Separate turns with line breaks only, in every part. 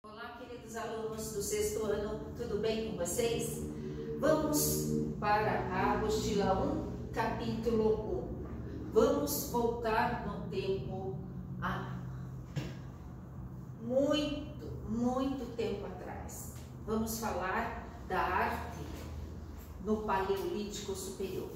Olá, queridos alunos do sexto ano, tudo bem com vocês? Vamos para a apostila 1, capítulo 1. Vamos voltar no tempo há muito tempo atrás. Vamos falar da arte no Paleolítico Superior.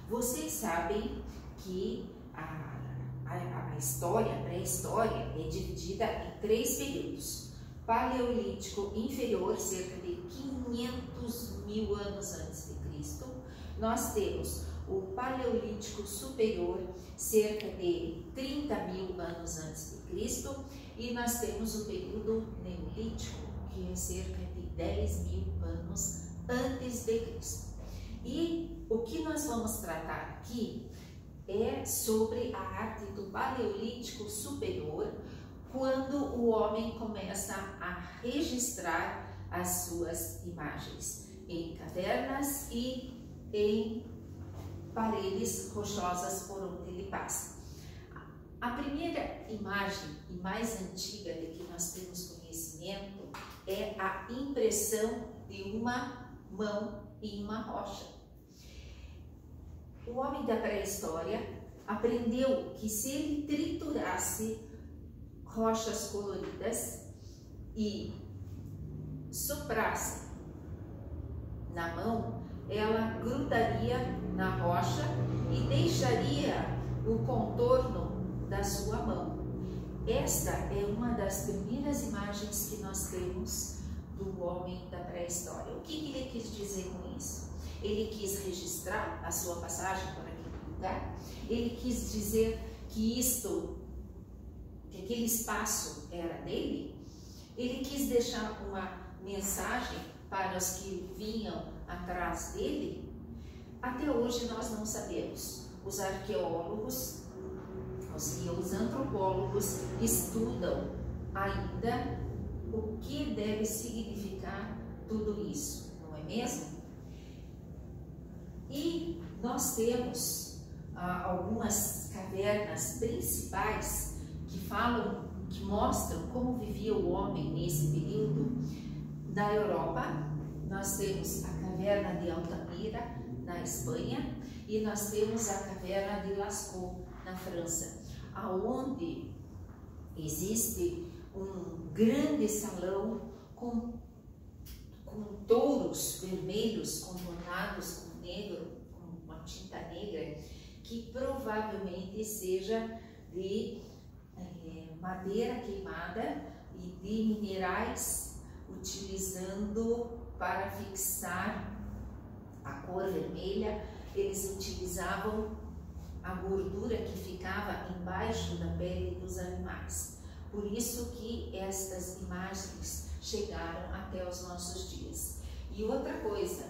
Vocês sabem que a história, a pré-história, é dividida em 3 períodos. Paleolítico inferior, cerca de 500 mil anos antes de Cristo. Nós temos o Paleolítico superior, cerca de 30 mil anos antes de Cristo. E nós temos o período Neolítico, que é cerca de 10 mil anos antes de Cristo. E o que nós vamos tratar aqui é sobre a arte do Paleolítico superior, quando o homem começa a registrar as suas imagens em cavernas e em paredes rochosas por onde ele passa. A primeira imagem e mais antiga de que nós temos conhecimento é a impressão de uma mão em uma rocha. O homem da pré-história aprendeu que se ele triturasse rochas coloridas e soprasse na mão, ela grudaria na rocha e deixaria o contorno da sua mão. Esta é uma das primeiras imagens que nós temos do homem da pré-história. O que ele quis dizer com isso? Ele quis registrar a sua passagem por aquele lugar, ele quis dizer que aquele espaço era dele, ele quis deixar uma mensagem para os que vinham atrás dele. Até hoje nós não sabemos. Os arqueólogos, os antropólogos estudam ainda o que deve significar tudo isso, não é mesmo? E nós temos algumas cavernas principais que mostram como vivia o homem nesse período. Na Europa, nós temos a caverna de Altamira, na Espanha, e nós temos a caverna de Lascaux, na França, aonde existe um grande salão com touros vermelhos contornados com negro, com uma tinta negra, que provavelmente seja de madeira queimada e de minerais utilizando para fixar a cor vermelha. Eles utilizavam a gordura que ficava embaixo da pele dos animais. Por isso que estas imagens chegaram até os nossos dias. E outra coisa,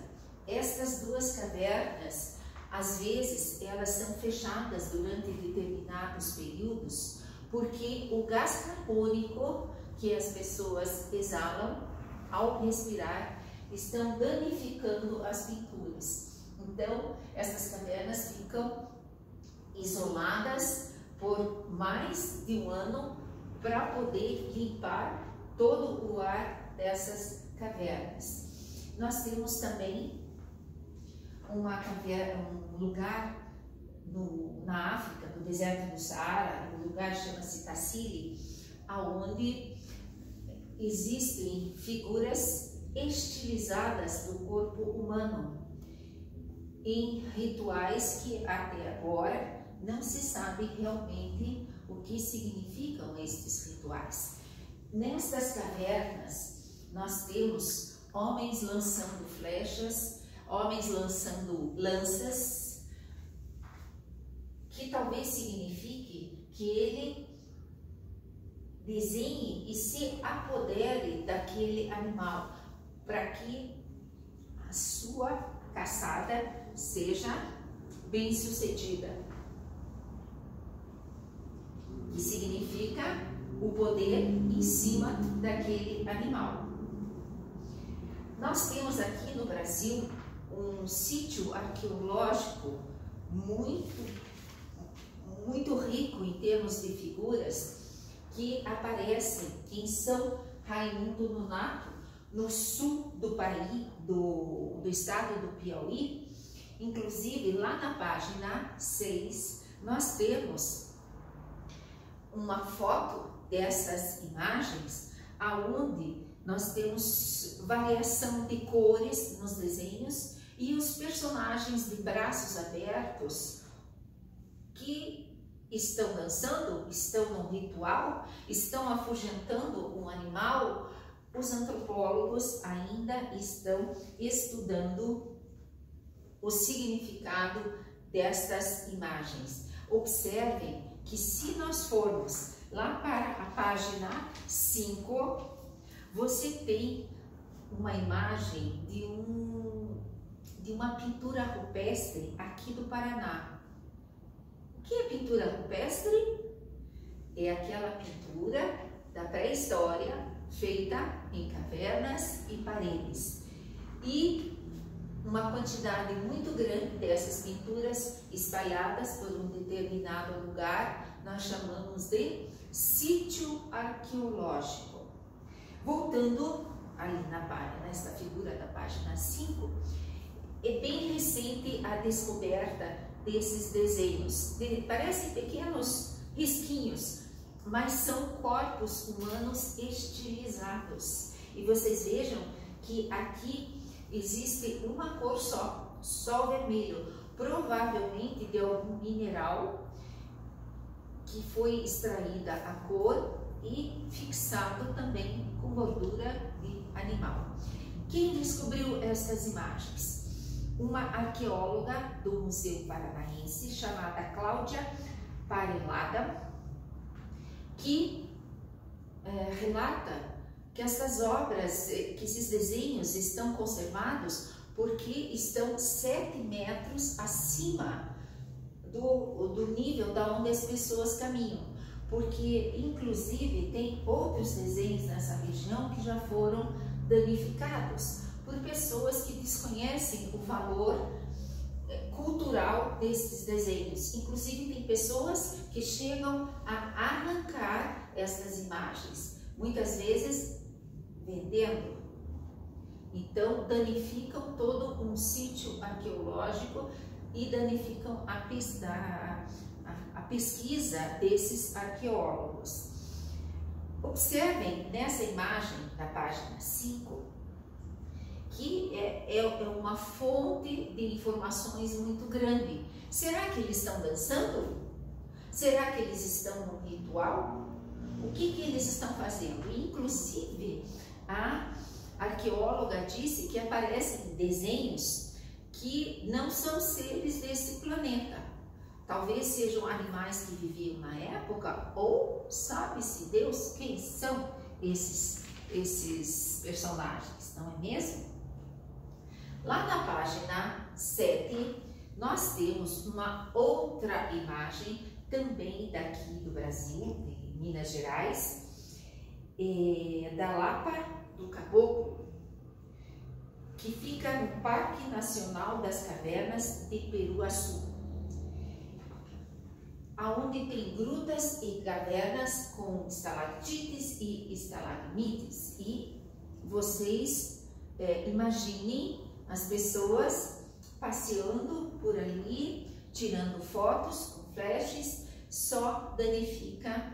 estas duas cavernas, às vezes, elas são fechadas durante determinados períodos, porque o gás carbônico que as pessoas exalam ao respirar estão danificando as pinturas. Então, essas cavernas ficam isoladas por mais de um ano para poder limpar todo o ar dessas cavernas. Nós temos também uma caverna, um lugar na África, no deserto do Saara, o lugar chama-se Tassili, aonde existem figuras estilizadas do corpo humano em rituais que até agora não se sabe realmente o que significam estes rituais. Nestas cavernas nós temos homens lançando flechas, homens lançando lanças, que talvez signifique que ele desenhe e se apodere daquele animal, para que a sua caçada seja bem sucedida, que significa o poder em cima daquele animal. Nós temos aqui no Brasil um sítio arqueológico muito muito rico em termos de figuras que aparecem em São Raimundo Nonato, no sul do país, do estado do Piauí. Inclusive, lá na página 6, nós temos uma foto dessas imagens, aonde nós temos variação de cores nos desenhos e os personagens de braços abertos que estão dançando, estão num ritual, estão afugentando um animal. Os antropólogos ainda estão estudando o significado destas imagens. Observem que se nós formos lá para a página 5, você tem uma imagem de uma pintura rupestre aqui do Paraná. O que é pintura rupestre? É aquela pintura da pré-história feita em cavernas e paredes. E uma quantidade muito grande dessas pinturas espalhadas por um determinado lugar, nós chamamos de sítio arqueológico. Voltando ali nesta figura da página 5, é bem recente a descoberta desses desenhos. Parecem pequenos risquinhos, mas são corpos humanos estilizados. E vocês vejam que aqui existe uma cor só o vermelho, provavelmente de algum mineral que foi extraída a cor e fixado também com gordura de animal. Quem descobriu essas imagens? Uma arqueóloga do Museu Paranaense chamada Cláudia Parelada, que relata que essas obras, que esses desenhos estão conservados porque estão 7 metros acima do nível da onde as pessoas caminham, porque inclusive tem outros desenhos nessa região que já foram danificados por pessoas que desconhecem o valor cultural desses desenhos. Inclusive tem pessoas que chegam a arrancar essas imagens, muitas vezes vendendo. Então danificam todo um sítio arqueológico e danificam a pesquisa desses arqueólogos. Observem nessa imagem da página 5 que é uma fonte de informações muito grande. Será que eles estão dançando? Será que eles estão num ritual? O que eles estão fazendo? Inclusive, a arqueóloga disse que aparecem desenhos que não são seres desse planeta. Talvez sejam animais que viviam na época, ou sabe-se Deus quem são esses personagens, não é mesmo? Lá na página 7, nós temos uma outra imagem, também daqui do Brasil, de Minas Gerais, da Lapa do Caboclo, que fica no Parque Nacional das Cavernas de Peruaçu, aonde tem grutas e cavernas com estalactites e estalagmites. E vocês imaginem as pessoas passeando por ali, tirando fotos com flashes, só danifica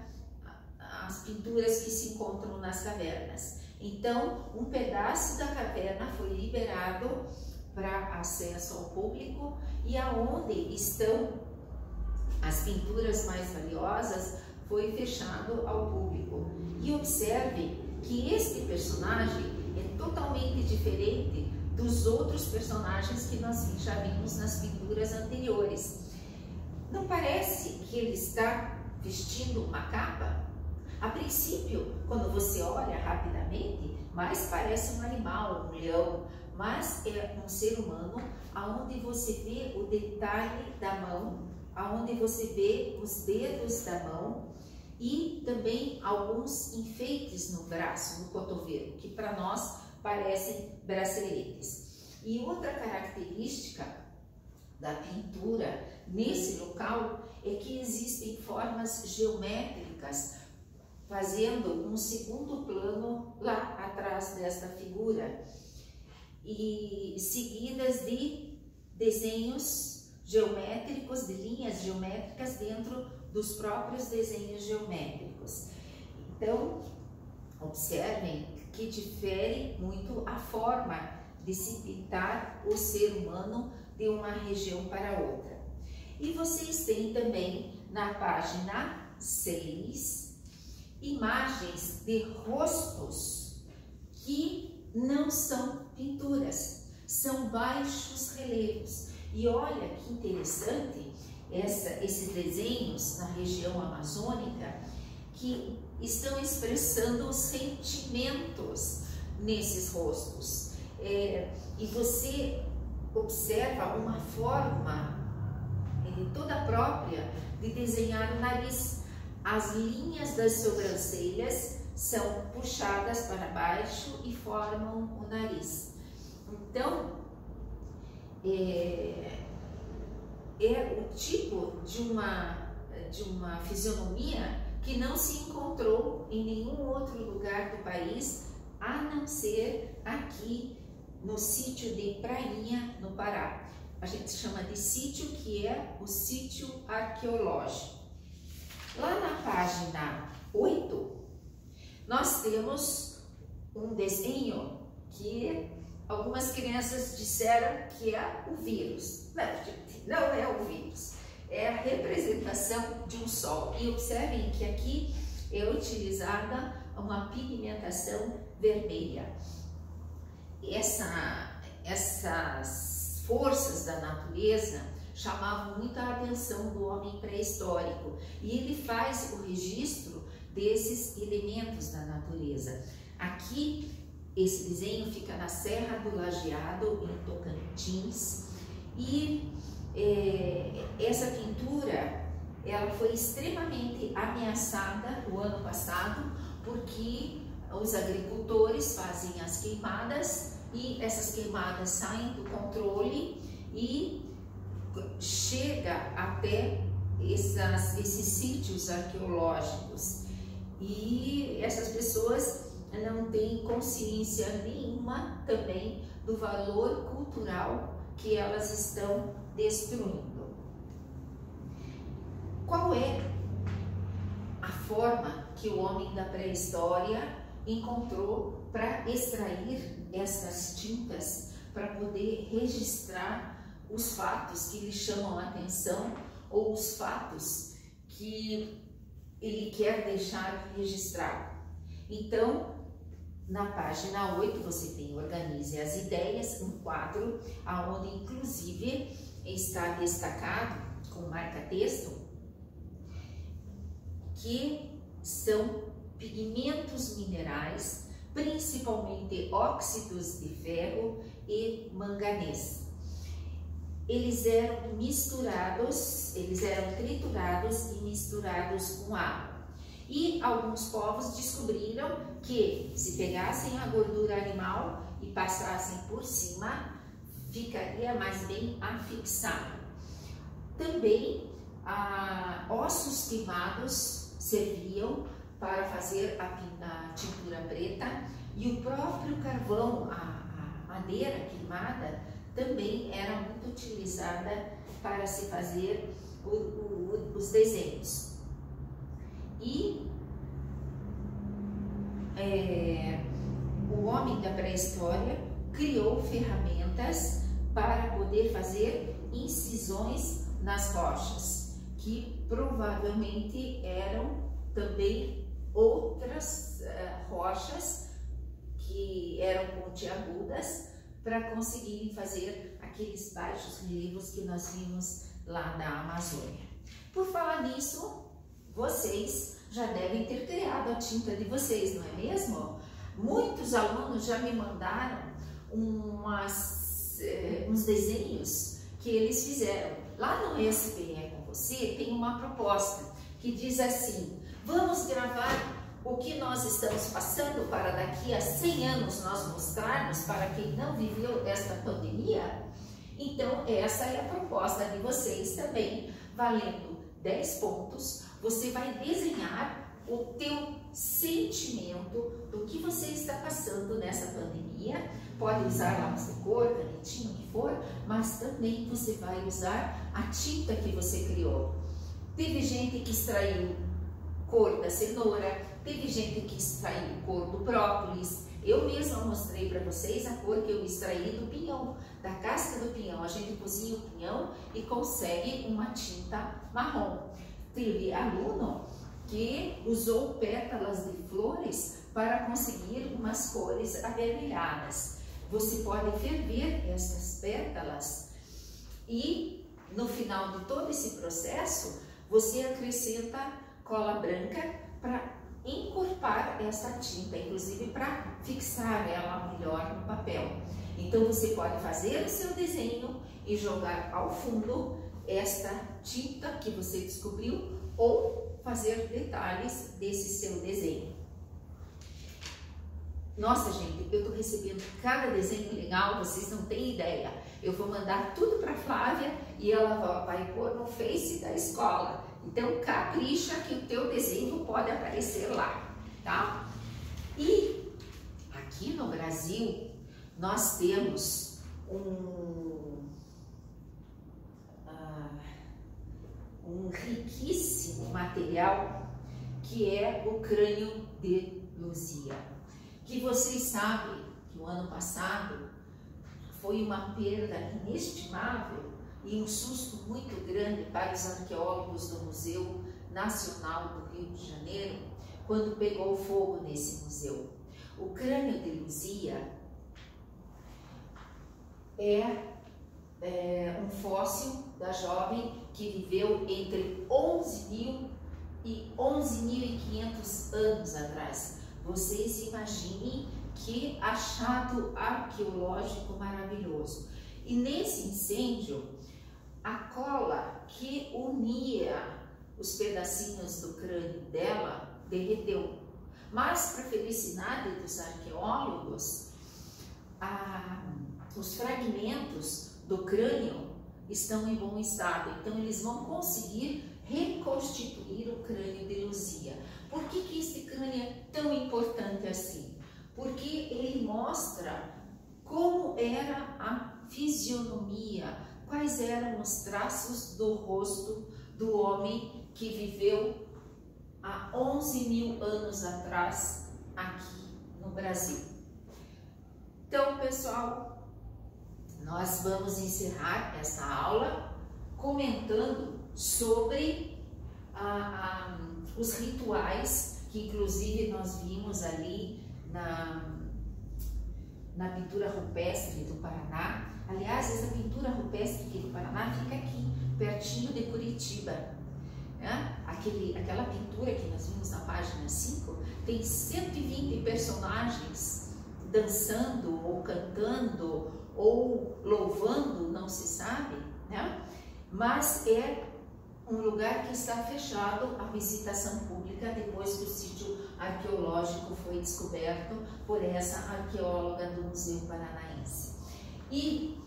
as pinturas que se encontram nas cavernas. Então, um pedaço da caverna foi liberado para acesso ao público, e aonde estão as pinturas mais valiosas foi fechado ao público. E observe que este personagem é totalmente diferente dos outros personagens que nós já vimos nas pinturas anteriores. Não parece que ele está vestindo uma capa? A princípio, quando você olha rapidamente, mais parece um animal, um leão, mas é um ser humano, aonde você vê o detalhe da mão, aonde você vê os dedos da mão e também alguns enfeites no braço, no cotovelo, que para nós parecem braceletes. E outra característica da pintura nesse local é que existem formas geométricas fazendo um segundo plano lá atrás desta figura e seguidas de desenhos geométricos, de linhas geométricas dentro dos próprios desenhos geométricos. Então, observem que difere muito a forma de se pintar o ser humano de uma região para outra. E vocês têm também na página 6 imagens de rostos que não são pinturas, são baixos relevos. E olha que interessante esses desenhos na região amazônica que estão expressando os sentimentos nesses rostos. E você observa uma forma toda própria de desenhar o nariz. As linhas das sobrancelhas são puxadas para baixo e formam o nariz. Então, é o tipo de uma fisionomia que não se encontrou em nenhum outro lugar do país, a não ser aqui no sítio de Prainha, no Pará. A gente chama de sítio, que é o sítio arqueológico. Lá na página 8, nós temos um desenho que algumas crianças disseram que é o vírus. Não, gente, não é o vírus. É a representação de um sol. E observem que aqui é utilizada uma pigmentação vermelha. Essas forças da natureza chamavam muito a atenção do homem pré-histórico. E ele faz o registro desses elementos da natureza. Aqui, esse desenho fica na Serra do Lajeado, em Tocantins. E essa pintura, ela foi extremamente ameaçada o ano passado, porque os agricultores fazem as queimadas e essas queimadas saem do controle e chega até esses sítios arqueológicos. E essas pessoas não têm consciência nenhuma também do valor cultural que elas estão destruindo. Qual é a forma que o homem da pré-história encontrou para extrair essas tintas, para poder registrar os fatos que lhe chamam a atenção ou os fatos que ele quer deixar registrado? Então, na página 8 você tem Organize as Ideias, um quadro onde inclusive está destacado com marca-texto que são pigmentos minerais, principalmente óxidos de ferro e manganês. Eles eram misturados, eles eram triturados e misturados com água. E alguns povos descobriram que se pegassem a gordura animal e passassem por cima, ficaria mais bem afixado. Também ossos queimados serviam para fazer a tintura preta, e o próprio carvão, a madeira queimada, também era muito utilizada para se fazer os desenhos. E o homem da pré-história criou ferramentas para poder fazer incisões nas rochas, que provavelmente eram também outras rochas que eram pontiagudas, para conseguirem fazer aqueles baixos relevos que nós vimos lá na Amazônia. Por falar nisso, vocês já devem ter criado a tinta de vocês, não é mesmo? Muitos alunos já me mandaram uns desenhos que eles fizeram. Lá no SPE com você tem uma proposta que diz assim: vamos gravar o que nós estamos passando para daqui a 100 anos nós mostrarmos para quem não viveu esta pandemia? Então, essa é a proposta de vocês também, valendo 10 pontos. Você vai desenhar o teu sentimento do que você está passando nessa pandemia. Pode usar lápis de cor, canetinha, o que for, mas também você vai usar a tinta que você criou. Teve gente que extraiu cor da cenoura, teve gente que extraiu cor do brócolis. Eu mesma mostrei para vocês a cor que eu extraí do pinhão, da casca do pinhão. A gente cozinha o pinhão e consegue uma tinta marrom. Teve aluno que usou pétalas de flores para conseguir umas cores avermelhadas. Você pode ferver essas pétalas e no final de todo esse processo você acrescenta cola branca para encorpar essa tinta, inclusive para fixar ela melhor no papel. Então você pode fazer o seu desenho e jogar ao fundo esta tinta que você descobriu ou fazer detalhes desse seu desenho. Nossa, gente, eu tô recebendo cada desenho legal, vocês não têm ideia. Eu vou mandar tudo para Flávia e ela vai pôr no Face da escola. Então, capricha que o teu desenho pode aparecer lá, tá? E aqui no Brasil, nós temos um riquíssimo material que é o crânio de Luzia. Que vocês sabem que o ano passado foi uma perda inestimável e um susto muito grande para os arqueólogos do Museu Nacional do Rio de Janeiro, quando pegou fogo nesse museu. O crânio de Luzia é um fóssil da jovem que viveu entre 11.000 e 11.500 anos atrás. Vocês imaginem que achado arqueológico maravilhoso. E nesse incêndio, a cola que unia os pedacinhos do crânio dela derreteu. Mas, para felicidade dos arqueólogos, os fragmentos do crânio estão em bom estado. Então, eles vão conseguir reconstituir o crânio de Luzia. Por que este crânio é tão importante assim? Porque ele mostra como era a fisionomia, quais eram os traços do rosto do homem que viveu há 11.000 anos atrás aqui no Brasil. Então, pessoal, nós vamos encerrar essa aula comentando sobre os rituais que inclusive nós vimos ali na pintura rupestre do Paraná. Aliás, essa pintura rupestre aqui do Paraná fica aqui, pertinho de Curitiba. Né? Aquela pintura que nós vimos na página 5 tem 120 personagens dançando ou cantando ou louvando, não se sabe, né? Mas é um lugar que está fechado à visitação pública depois que o sítio arqueológico foi descoberto por essa arqueóloga do Museu Paranaense. E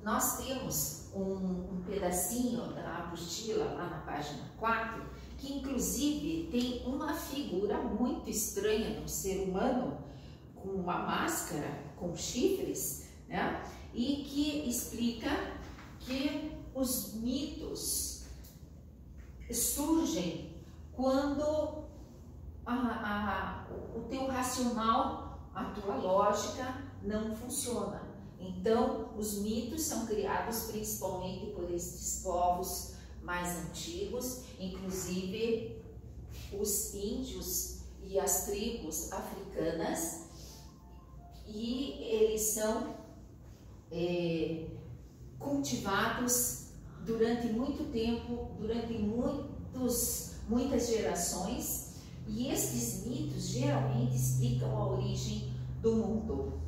nós temos um pedacinho da apostila lá na página 4, que inclusive tem uma figura muito estranha de um ser humano com uma máscara, com chifres, né? E que explica que os mitos surgem quando o teu racional, a tua lógica não funciona. Então, os mitos são criados principalmente por estes povos mais antigos, inclusive os índios e as tribos africanas, e eles são cultivados durante muito tempo, durante muitas gerações, e estes mitos geralmente explicam a origem do mundo.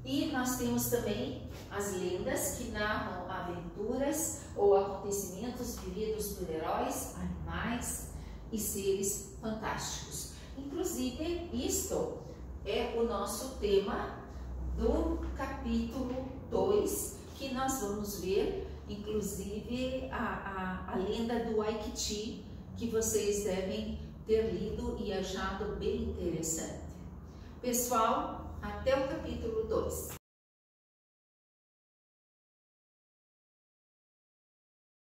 E nós temos também as lendas que narram aventuras ou acontecimentos vividos por heróis, animais e seres fantásticos. Inclusive, isto é o nosso tema do capítulo 2, que nós vamos ver, inclusive, a lenda do Waikiki, que vocês devem ter lido e achado bem interessante. Pessoal, até o capítulo